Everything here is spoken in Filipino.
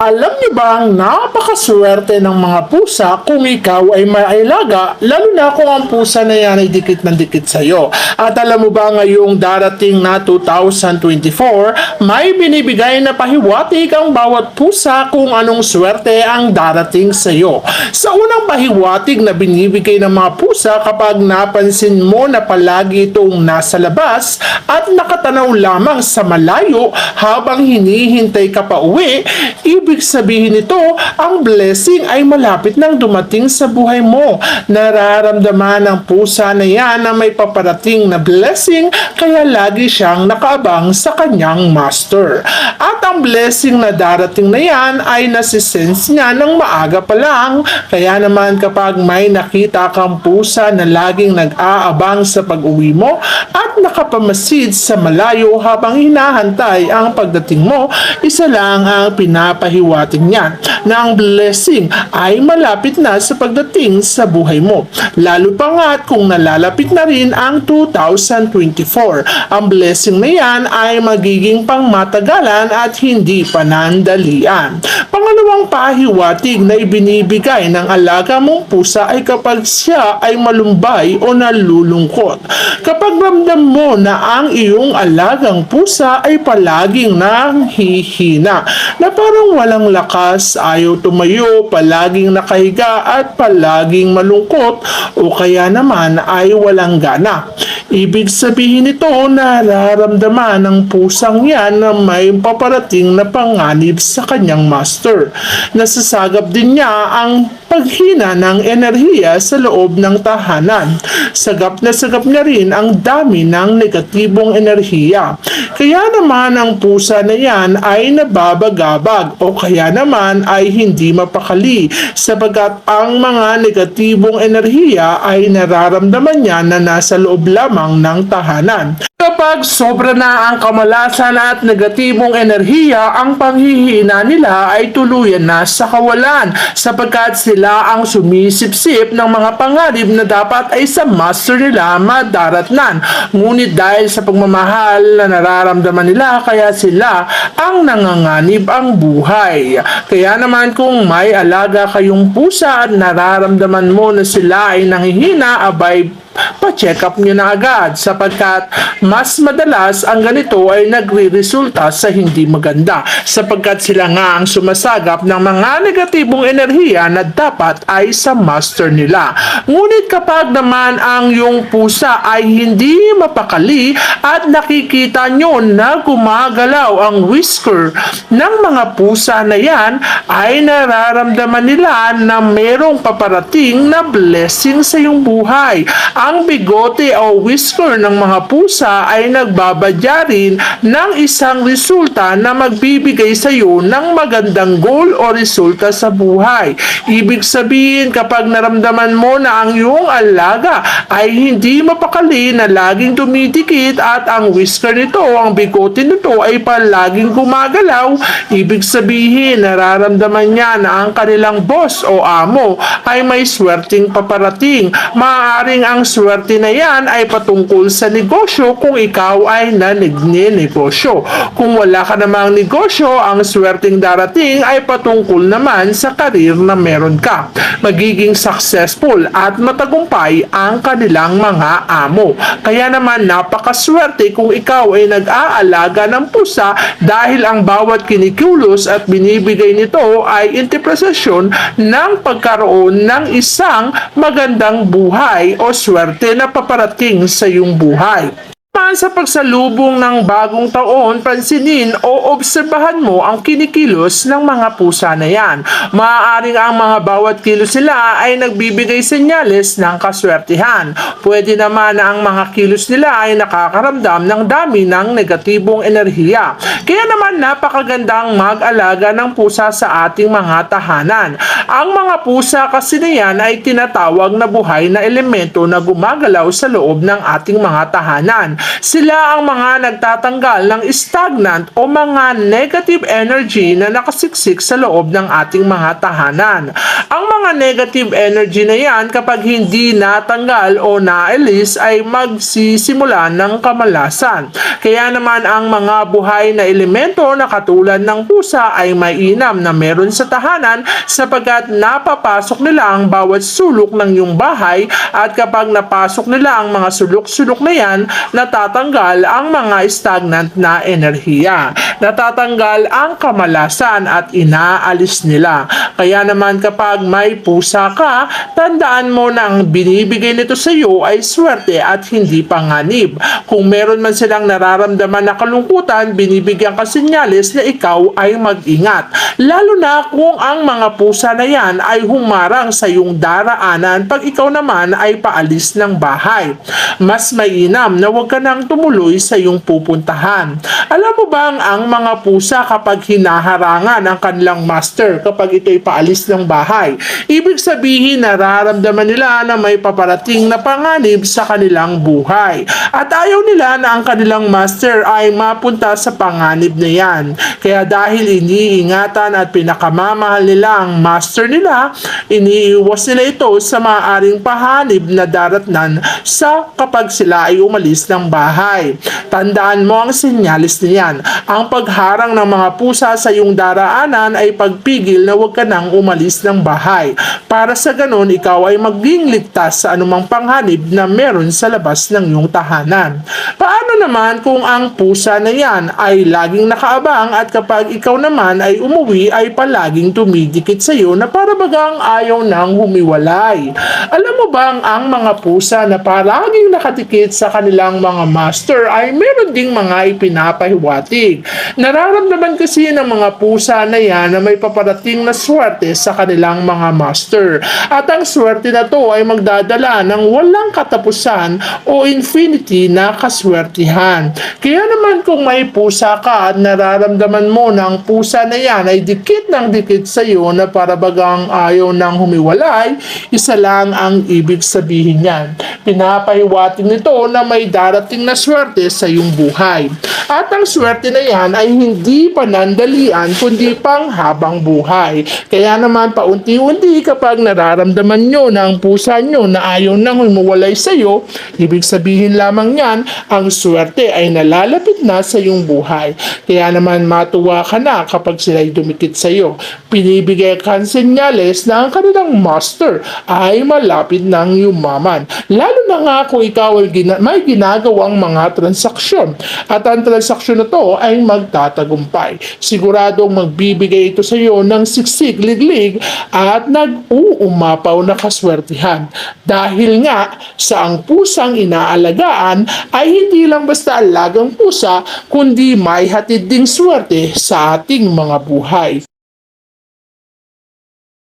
Alam niyo ba ang napakaswerte ng mga pusa kung ikaw ay mailaga, lalo na kung ang pusa na yan ay dikit ng dikit sa iyo. At alam mo ba ngayong darating na 2024, may binibigay na pahiwatig ang bawat pusa kung anong swerte ang darating sa iyo. Sa unang pahiwatig na binibigay ng mga pusa kapag napansin mo na palagi itong nasa labas at nakatanaw lamang sa malayo habang hinihintay ka pa uwi, ibig sabihin nito, ang blessing ay malapit nang dumating sa buhay mo. Nararamdaman ng pusa na yan na may paparating na blessing, kaya lagi siyang nakaabang sa kanyang master. At ang blessing na darating na yan ay nasisense niya ng maaga pa lang. Kaya naman kapag may nakita kang pusa na laging nag-aabang sa pag-uwi mo at nakapamasid sa malayo habang hinahantay ang pagdating mo, isa lang ang pinapahiwatig niya na ang blessing ay malapit na sa pagdating sa buhay mo. Lalo pa nga kung nalalapit na rin ang 2024. Ang blessing na yan ay magiging pangmatagalan at hindi panandalian. Pangalawang pahiwatig na ibinibigay ng alaga mong pusa ay kapag siya ay malumbay o nalulungkot. Kapag ramdam mo na ang iyong alagang pusa ay palaging nanghihina, na parang walang lakas, ayaw tumayo, palaging nakahiga at palaging malungkot o kaya naman ay walang gana. Ibig sabihin nito, nararamdaman ng pusang yan na may paparating na panganib sa kanyang master. Nasasagap din niya ang paghina ng enerhiya sa loob ng tahanan. Sagap niya rin ang dami ng negatibong enerhiya. Kaya naman ang pusa na yan ay nababagabag o kaya naman ay hindi mapakali sapagkat ang mga negatibong enerhiya ay nararamdaman niya na nasa loob lamang ng tahanan. Kapag sobra na ang kamalasan at negatibong enerhiya, ang panghihina nila ay tuluyan na sa kawalan sapagkat sila ang sumisipsip ng mga panganib na dapat ay sa master nila madaratnan. Ngunit dahil sa pagmamahal na nararamdaman nila, kaya sila ang nanganganib ang buhay. Kaya naman kung may alaga kayong pusa at nararamdaman mo na sila ay nanghihina, abay pa-check up nyo na agad sapagkat mas madalas ang ganito ay nagre-resulta sa hindi maganda sapagkat sila nga ang sumasagap ng mga negatibong enerhiya na dapat ay sa master nila. Ngunit kapag naman ang iyong pusa ay hindi mapakali at nakikita nyo na gumagalaw ang whisker ng mga pusa na yan, ay nararamdaman nila na merong paparating na blessing sa iyong buhay. Ang bigote o whisker ng mga pusa ay nagbabadya rin ng isang resulta na magbibigay sa iyo ng magandang goal o resulta sa buhay. Ibig sabihin, kapag naramdaman mo na ang iyong alaga ay hindi mapakali na laging dumidikit at ang whisker nito, ang bigote nito ay palaging gumagalaw, ibig sabihin nararamdaman niya na ang kanilang boss o amo ay may swerteng paparating. Maaaring ang swerte na yan ay patungkol sa negosyo kung ikaw ay nagnenegosyo. Kung wala ka namang negosyo, ang swerteng darating ay patungkol naman sa karir na meron ka. Magiging successful at matagumpay ang kanilang mga amo. Kaya naman napakaswerte kung ikaw ay nag-aalaga ng pusa dahil ang bawat kinikilos at binibigay nito ay interpretasyon ng pagkaroon ng isang magandang buhay o swerte na paparating sa iyong buhay. Sa pagsalubong ng bagong taon, pansinin o obserbahan mo ang kinikilos ng mga pusa na yan. Maaaring ang mga bawat kilos nila ay nagbibigay senyales ng kaswertihan. Pwede naman na ang mga kilos nila ay nakakaramdam ng dami ng negatibong enerhiya. Kaya naman napakagandang mag-alaga ng pusa sa ating mga tahanan. Ang mga pusa kasi na yan ay tinatawag na buhay na elemento na gumagalaw sa loob ng ating mga tahanan. Sila ang mga nagtatanggal ng stagnant o mga negative energy na nakasiksik sa loob ng ating mga tahanan. Ang mga mga negative energy na yan kapag hindi natanggal o naalis ay magsisimula ng kamalasan. Kaya naman ang mga buhay na elemento na katulad ng pusa ay mainam na meron sa tahanan sapagkat napapasok nila ang bawat sulok ng iyong bahay at kapag napasok nila ang mga sulok-sulok na yan, natatanggal ang mga stagnant na enerhiya. Natatanggal ang kamalasan at inaalis nila. Kaya naman kapag may pusa ka, tandaan mo na ang binibigay nito sa iyo ay swerte at hindi panganib. Kung meron man silang nararamdaman na kalungkutan, binibigyan ka senyales na ikaw ay mag-ingat. Lalo na kung ang mga pusa na yan ay humarang sa iyong daraanan pag ikaw naman ay paalis ng bahay. Mas mainam na huwag ka nang tumuloy sa iyong pupuntahan. Alam mo bang ang mga pusa kapag hinaharangan ang kanilang master kapag ito'y paalis ng bahay, ibig sabihin nararamdaman nila na may paparating na panganib sa kanilang buhay. At ayaw nila na ang kanilang master ay mapunta sa panganib na yan. Kaya dahil iniingatan at pinakamamahal nila ang master nila, iniiwas nila ito sa maaaring pahanib na daratnan sa kapag sila ay umalis ng bahay. Tandaan mo ang senyalis niyan. Ang pagharang ng mga pusa sa iyong daraanan ay pagpigil na huwag ka nang umalis ng bahay. Para sa ganon, ikaw ay maging ligtas sa anumang panghanib na meron sa labas ng iyong tahanan. Paano naman kung ang pusa na yan ay laging nakaabang at kapag ikaw naman ay umuwi ay palaging tumidikit sa iyo na para bagang ayaw nang humiwalay? Alam mo bang ang mga pusa na palaging nakatikit sa kanilang mga master ay meron ding mga ipinapahiwatig. Nararamdaman kasi ng mga pusa na yan na may paparating na swerte sa kanilang mga master. At ang swerte na to ay magdadala ng walang katapusan o infinity na kaswertihan. Kaya naman kung may pusa ka at nararamdaman mo na ang pusa na yan ay dikit ng dikit sa iyo na para bagang ayaw nang humiwalay, isa lang ang ibig sabihin yan. Pinapahiwatig nito na may darating na swerte sa iyong buhay. At ang swerte na yan ay hindi panandalian kundi pang habang buhay. Kaya naman paunti-unti kapag nararamdaman nyo na ang pusa nyo na ayaw nang humuwalay sa iyo, ibig sabihin lamang yan, ang swerte ay nalalapit na sa iyong buhay. Kaya naman matuwa ka na kapag sila'y dumikit sa iyo. Pinibigay kang senyales na ang kanilang master ay malapit ng yumaman. Lalo na nga kung ikaw ay may ginagawang mga transaksyon at ang transaksyon na to ay magtatagumpay. Siguradong magbibigay ito sa iyo ng siksik, liglig at nag-uumapaw na kaswertihan. Dahil nga sa ang pusang inaalagaan ay hindi lang basta alagang pusa kundi may hatid ding swerte sa ating mga buhay.